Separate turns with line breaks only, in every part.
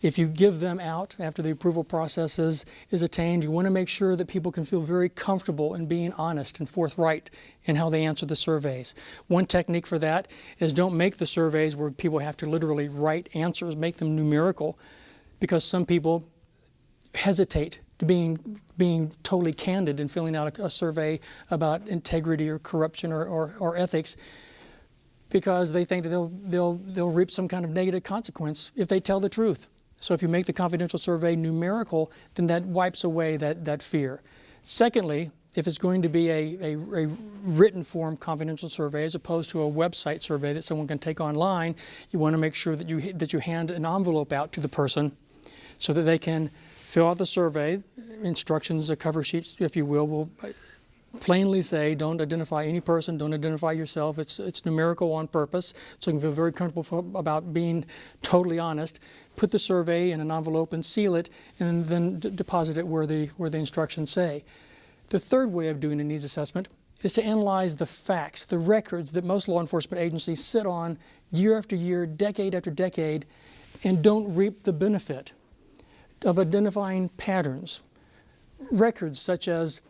If you give them out after the approval process is attained, you want to make sure that people can feel very comfortable in being honest and forthright in how they answer the surveys. One technique for that is don't make the surveys where people have to literally write answers, make them numerical, because some people hesitate to being totally candid in filling out a survey about integrity or corruption or ethics, because they think that they'll reap some kind of negative consequence if they tell the truth. So if you make the confidential survey numerical, then that wipes away that fear. Secondly, if it's going to be a written form confidential survey as opposed to a website survey that someone can take online, you want to make sure that you hand an envelope out to the person so that they can fill out the survey. Instructions, a cover sheet, if you will plainly say, don't identify any person, don't identify yourself. It's numerical on purpose, so you can feel very comfortable about being totally honest. Put the survey in an envelope and seal it, and then deposit it where the instructions say. The third way of doing a needs assessment is to analyze the facts, the records that most law enforcement agencies sit on year after year, decade after decade, and don't reap the benefit of identifying patterns. Records such as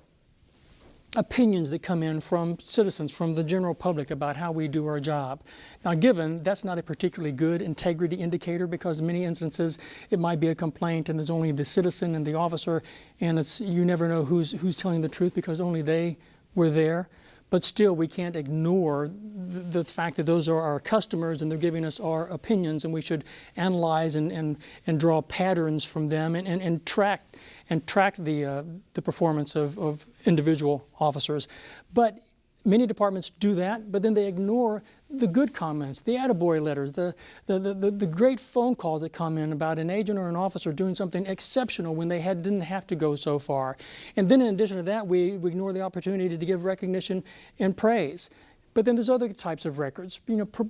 opinions that come in from citizens, from the general public about how we do our job. Now, given that's not a particularly good integrity indicator, because in many instances it might be a complaint and there's only the citizen and the officer, and you never know who's telling the truth because only they were there. But still, we can't ignore the fact that those are our customers and they're giving us our opinions, and we should analyze and draw patterns from them and track the performance of individual officers. But many departments do that, but then they ignore the good comments, the attaboy letters, the great phone calls that come in about an agent or an officer doing something exceptional when they didn't have to go so far. And then in addition to that, we ignore the opportunity to give recognition and praise. But then there's other types of records,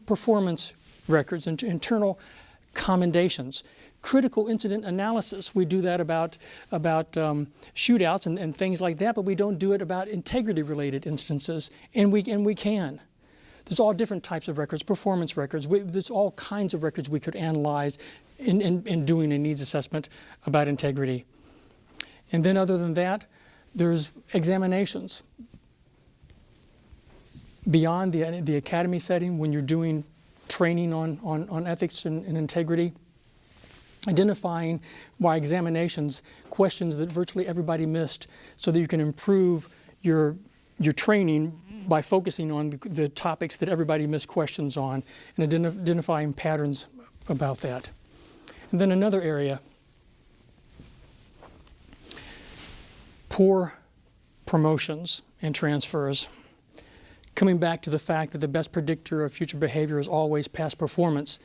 performance records, internal commendations, critical incident analysis. We do that about shootouts and things like that, but we don't do it about integrity-related instances, and we can. There's all different types of records, performance records. There's all kinds of records we could analyze in doing a needs assessment about integrity. And then other than that, there's examinations. Beyond the academy setting, when you're doing training on ethics and integrity, identifying by examinations questions that virtually everybody missed, so that you can improve your training by focusing on the topics that everybody missed questions on, and identifying patterns about that. And then another area, poor promotions and transfers. Coming back to the fact that the best predictor of future behavior is always past performance.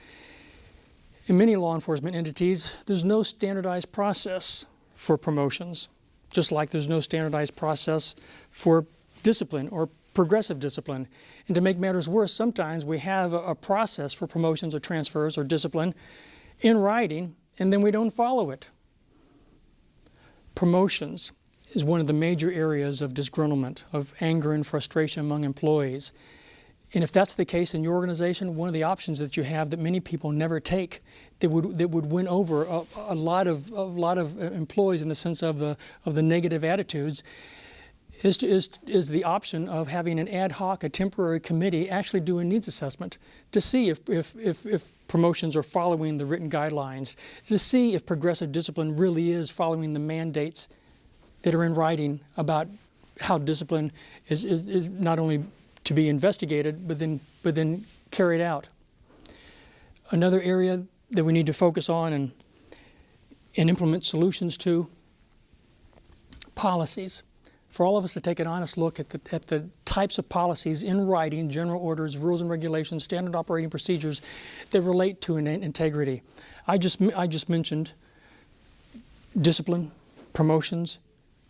In many law enforcement entities, there's no standardized process for promotions, just like there's no standardized process for discipline or progressive discipline. And to make matters worse, sometimes we have a process for promotions or transfers or discipline in writing, and then we don't follow it. Promotions is one of the major areas of disgruntlement, of anger and frustration among employees. And if that's the case in your organization, one of the options that you have that many people never take, that would win over a lot of employees in the sense of the negative attitudes, is the option of having an ad hoc, a temporary committee actually do a needs assessment to see if promotions are following the written guidelines, to see if progressive discipline really is following the mandates that are in writing about how discipline is not only to be investigated, but then carried out. Another area that we need to focus on and implement solutions to, policies. For all of us to take an honest look at the types of policies in writing, general orders, rules and regulations, standard operating procedures that relate to integrity. I just mentioned discipline, promotions,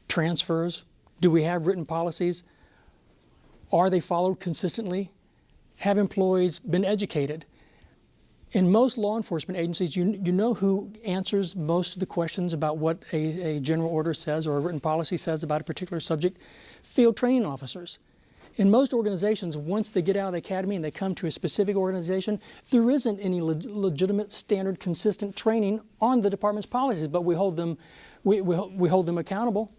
transfers. Do we have written policies? Are they followed consistently? Have employees been educated? In most law enforcement agencies, you know who answers most of the questions about what a general order says or a written policy says about a particular subject? Field training officers. In most organizations, once they get out of the academy and they come to a specific organization, there isn't any legitimate, standard, consistent training on the department's policies, but we hold them accountable.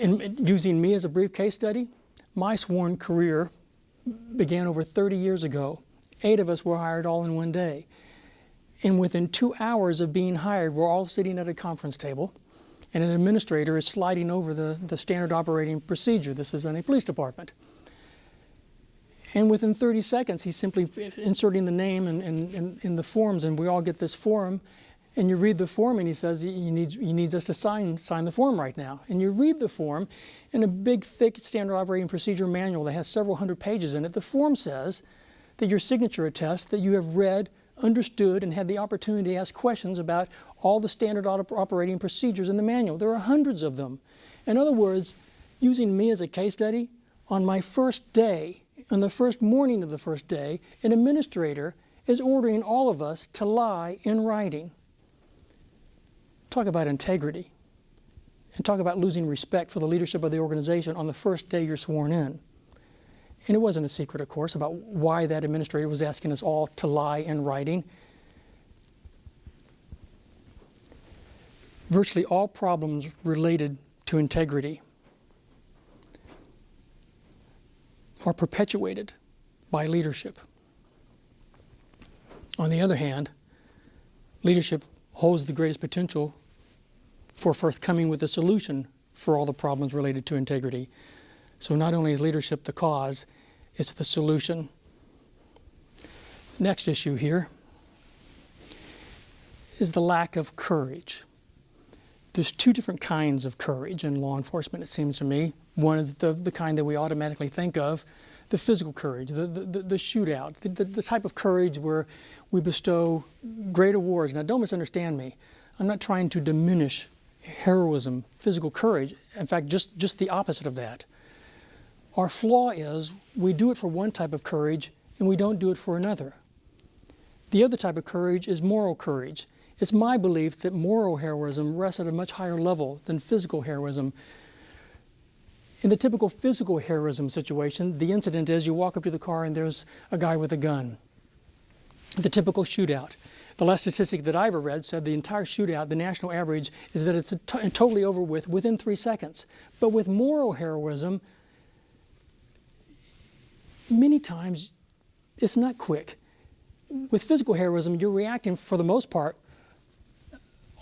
And using me as a brief case study, my sworn career began over 30 years ago. 8 of us were hired all in one day. And within 2 hours of being hired, we're all sitting at a conference table, and an administrator is sliding over the standard operating procedure. This is in a police department. And within 30 seconds, he's simply inserting the name in the forms, and we all get this form. And you read the form, and he says, he needs us to sign the form right now. And you read the form in a big, thick standard operating procedure manual that has several hundred pages in it. The form says that your signature attests that you have read, understood, and had the opportunity to ask questions about all the standard operating procedures in the manual. There are hundreds of them. In other words, using me as a case study, on my first day, on the first morning of the first day, an administrator is ordering all of us to lie in writing. Talk about integrity, and talk about losing respect for the leadership of the organization on the first day you're sworn in. And it wasn't a secret, of course, about why that administrator was asking us all to lie in writing. Virtually all problems related to integrity are perpetuated by leadership. On the other hand, leadership holds the greatest potential for forthcoming with a solution for all the problems related to integrity. So not only is leadership the cause, it's the solution. Next issue here is the lack of courage. There's 2 different kinds of courage in law enforcement, it seems to me. One is the kind that we automatically think of, the physical courage, the shootout, the type of courage where we bestow great awards. Now, don't misunderstand me. I'm not trying to diminish heroism, physical courage. In fact, just the opposite of that. Our flaw is we do it for one type of courage and we don't do it for another. The other type of courage is moral courage. It's my belief that moral heroism rests at a much higher level than physical heroism. In the typical physical heroism situation, the incident is you walk up to the car and there's a guy with a gun. The typical shootout. The last statistic that I ever read said the entire shootout, the national average, is that it's totally over with within 3 seconds. But with moral heroism, many times it's not quick. With physical heroism, you're reacting for the most part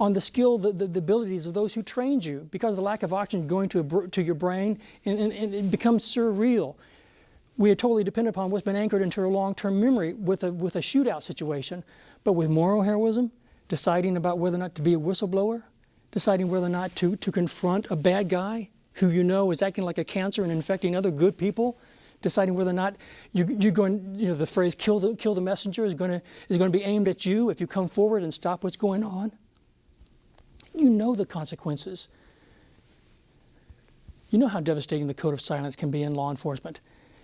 on the skill, the abilities of those who trained you, because of the lack of oxygen going to your brain, and it becomes surreal. We are totally dependent upon what's been anchored into a long-term memory with a shootout situation. But with moral heroism, deciding about whether or not to be a whistleblower, deciding whether or not to confront a bad guy who you know is acting like a cancer and infecting other good people, deciding whether or not you're going, the phrase "kill the messenger" is going to be aimed at you if you come forward and stop what's going on. You know the consequences. You know how devastating the code of silence can be in law enforcement.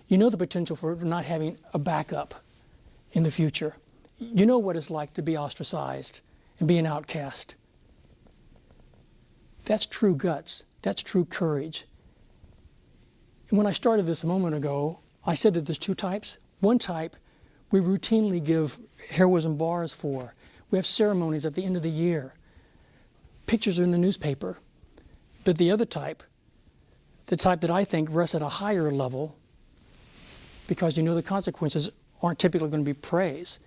You know the potential for not having a backup in the future. You know what it's like to be ostracized and be an outcast. That's true guts. That's true courage. And when I started this a moment ago, I said that there's 2 types. One type we routinely give heroism bars for. We have ceremonies at the end of the year. Pictures are in the newspaper. But the other type, the type that I think rests at a higher level, because you know the consequences aren't typically going to be praise.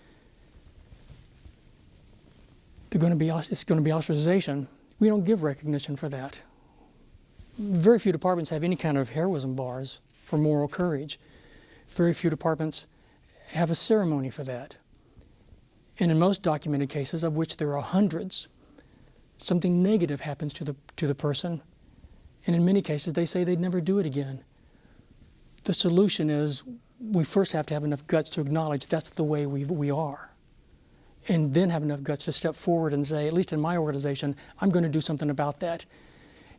It's going to be ostracization. We don't give recognition for that. Very few departments have any kind of heroism bars for moral courage. Very few departments have a ceremony for that. And in most documented cases, of which there are hundreds, something negative happens to the person. And in many cases, they say they'd never do it again. The solution is we first have to have enough guts to acknowledge that's the way we are. And then have enough guts to step forward and say, at least in my organization, I'm going to do something about that.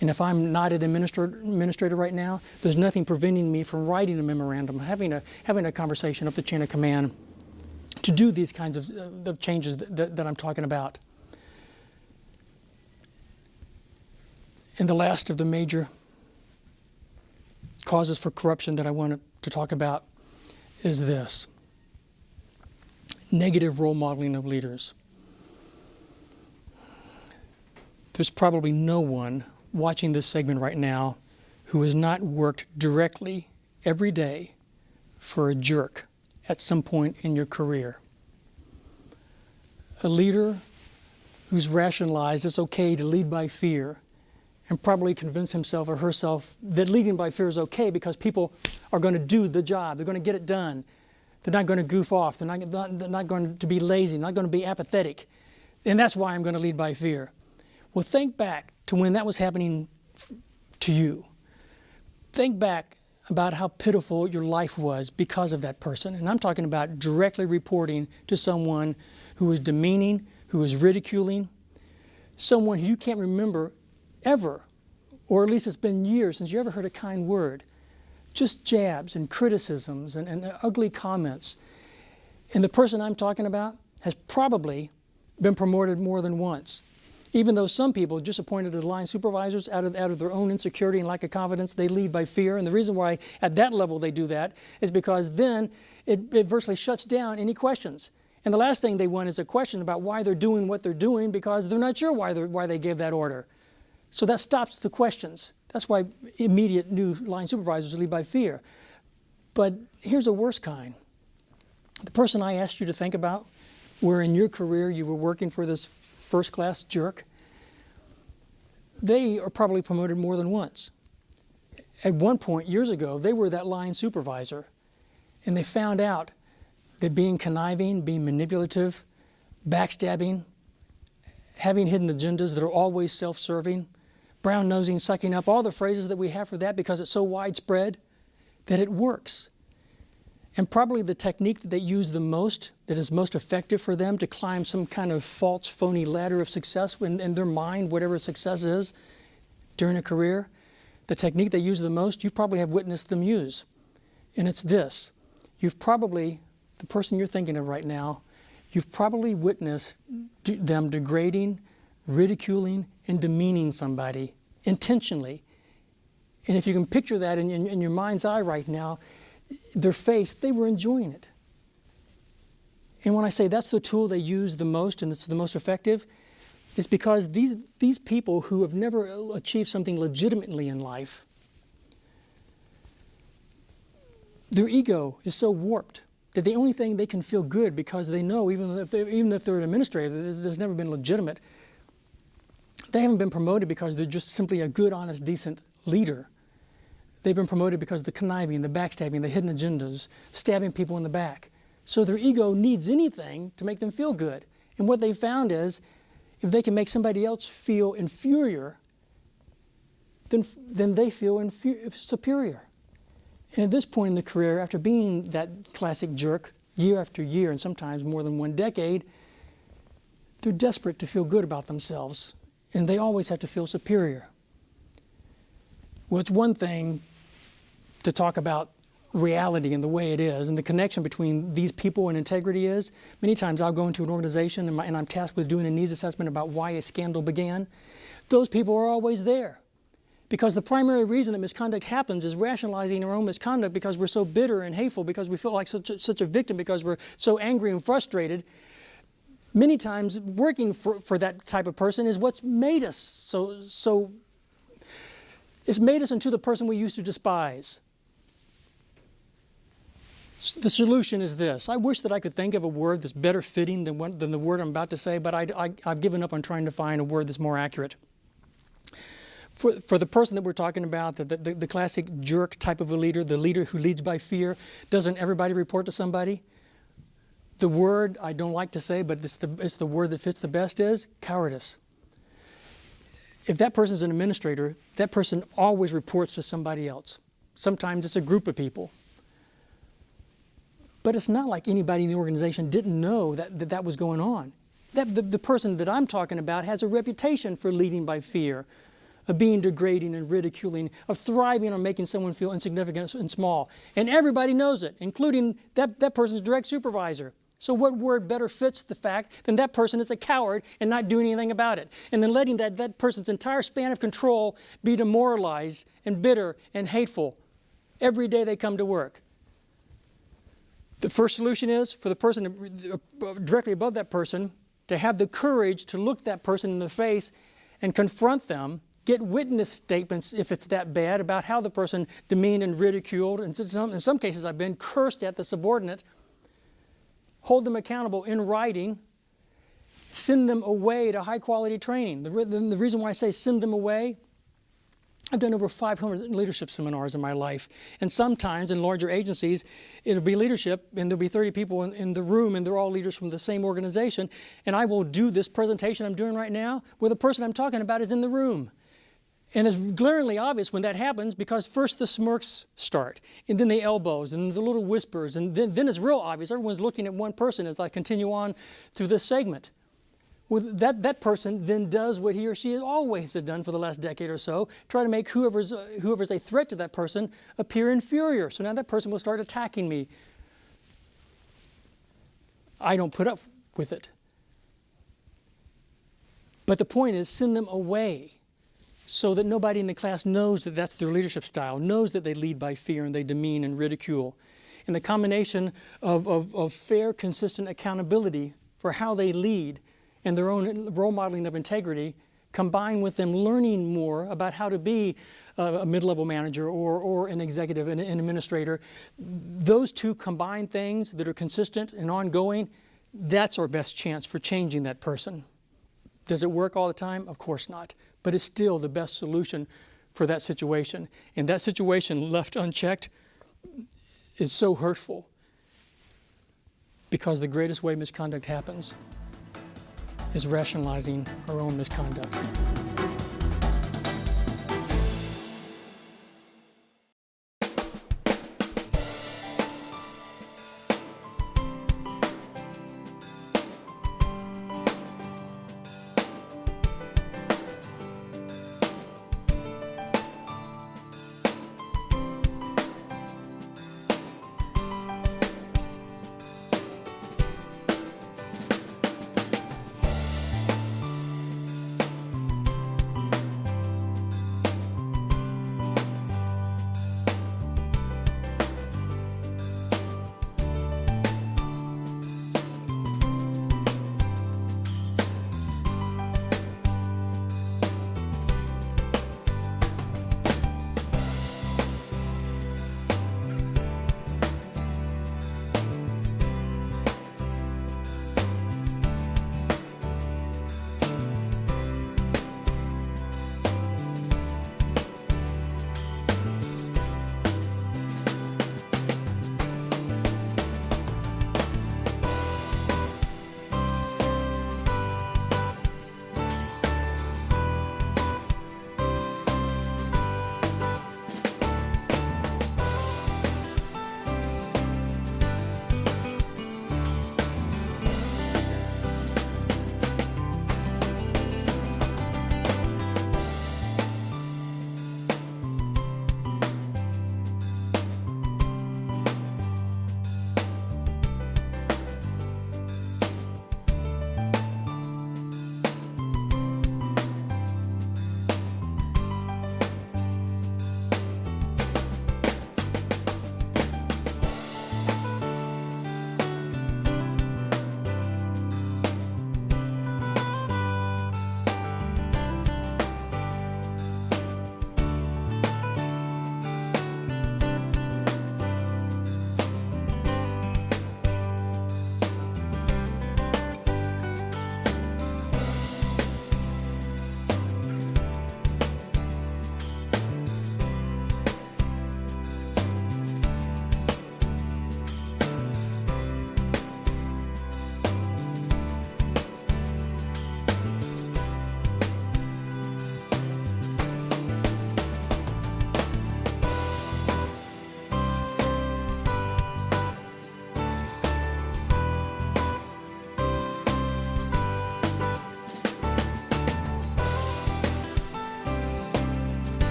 And if I'm not an administrator right now, there's nothing preventing me from writing a memorandum, having a conversation up the chain of command to do these kinds of changes that I'm talking about. And the last of the major causes for corruption that I want to talk about is this: negative role modeling of leaders. There's probably no one watching this segment right now who has not worked directly every day for a jerk at some point in your career. A leader who's rationalized it's okay to lead by fear and probably convince himself or herself that leading by fear is okay because people are going to do the job. They're going to get it done. They're not going to goof off. They're not going to be lazy. They're not going to be apathetic. And that's why I'm going to lead by fear. Well, think back to when that was happening to you. Think back about how pitiful your life was because of that person. And I'm talking about directly reporting to someone who was demeaning, who was ridiculing, someone who you can't remember ever, or at least it's been years since you ever heard a kind word. Just jabs and criticisms and ugly comments. And the person I'm talking about has probably been promoted more than once. Even though some people just appointed as line supervisors out of their own insecurity and lack of confidence, they lead by fear. And the reason why at that level they do that is because then it virtually shuts down any questions. And the last thing they want is a question about why they're doing what they're doing because they're not sure why they gave that order. So that stops the questions. That's why immediate new line supervisors lead by fear. But here's a worse kind. The person I asked you to think about, where in your career you were working for this first-class jerk, they are probably promoted more than once. At one point, years ago, they were that line supervisor, and they found out that being conniving, being manipulative, backstabbing, having hidden agendas that are always self-serving, brown-nosing, sucking up, all the phrases that we have for that because it's so widespread, that it works. And probably the technique that they use the most, that is most effective for them to climb some kind of false, phony ladder of success in their mind, whatever success is during a career, the technique they use the most, you probably have witnessed them use. And it's this. You've probably, the person you're thinking of right now, you've probably witnessed them degrading, ridiculing, and demeaning somebody intentionally. And if you can picture that in your mind's eye right now, their face, they were enjoying it. And when I say that's the tool they use the most and it's the most effective, it's because these people who have never achieved something legitimately in life, their ego is so warped that the only thing they can feel good because they know, even if they're an administrator that's never been legitimate, they haven't been promoted because they're just simply a good, honest, decent leader. They've been promoted because of the conniving, the backstabbing, the hidden agendas, stabbing people in the back. So their ego needs anything to make them feel good. And what they found is, if they can make somebody else feel inferior, then they feel superior. And at this point in the career, after being that classic jerk year after year, and sometimes more than one decade, they're desperate to feel good about themselves. And they always have to feel superior. Well, it's one thing to talk about reality and the way it is, and the connection between these people and integrity is, many times I'll go into an organization and I'm tasked with doing a needs assessment about why a scandal began. Those people are always there. Because the primary reason that misconduct happens is rationalizing our own misconduct because we're so bitter and hateful, because we feel like such a victim, because we're so angry and frustrated. Many times working for that type of person is what's made us so it's made us into the person we used to despise. The solution is this. I wish that I could think of a word that's better fitting than the word I'm about to say, but I've given up on trying to find a word that's more accurate. For the person that we're talking about, the classic jerk type of a leader, the leader who leads by fear, doesn't everybody report to somebody? The word I don't like to say, but it's the word that fits the best is cowardice. If that person's an administrator, that person always reports to somebody else. Sometimes it's a group of people. But it's not like anybody in the organization didn't know that was going on. The person that I'm talking about has a reputation for leading by fear, of being degrading and ridiculing, of thriving on making someone feel insignificant and small. And everybody knows it, including that person's direct supervisor. So what word better fits the fact than that person is a coward and not doing anything about it? And then letting that person's entire span of control be demoralized and bitter and hateful every day they come to work. The first solution is for the person directly above that person to have the courage to look that person in the face and confront them, get witness statements if it's that bad about how the person demeaned and ridiculed. In some cases I've been cursed at the subordinate. Hold them accountable in writing. Send them away to high quality training. The reason why I say send them away, I've done over 500 leadership seminars in my life. And sometimes in larger agencies, it'll be leadership and there'll be 30 people in the room and they're all leaders from the same organization. And I will do this presentation I'm doing right now where the person I'm talking about is in the room. And it's glaringly obvious when that happens because first the smirks start, and then the elbows, and the little whispers, and then it's real obvious. Everyone's looking at one person as I continue on through this segment. Well, that person then does what he or she always has done for the last decade or so, try to make whoever's a threat to that person appear inferior. So now that person will start attacking me. I don't put up with it. But the point is, send them away so that nobody in the class knows that that's their leadership style, knows that they lead by fear and they demean and ridicule. And the combination of fair, consistent accountability for how they lead and their own role modeling of integrity, combined with them learning more about how to be a mid-level manager or an executive, an administrator, those two combined things that are consistent and ongoing, that's our best chance for changing that person. Does it work all the time? Of course not. But it's still the best solution for that situation. And that situation left unchecked is so hurtful because the greatest way misconduct happens is rationalizing our own misconduct.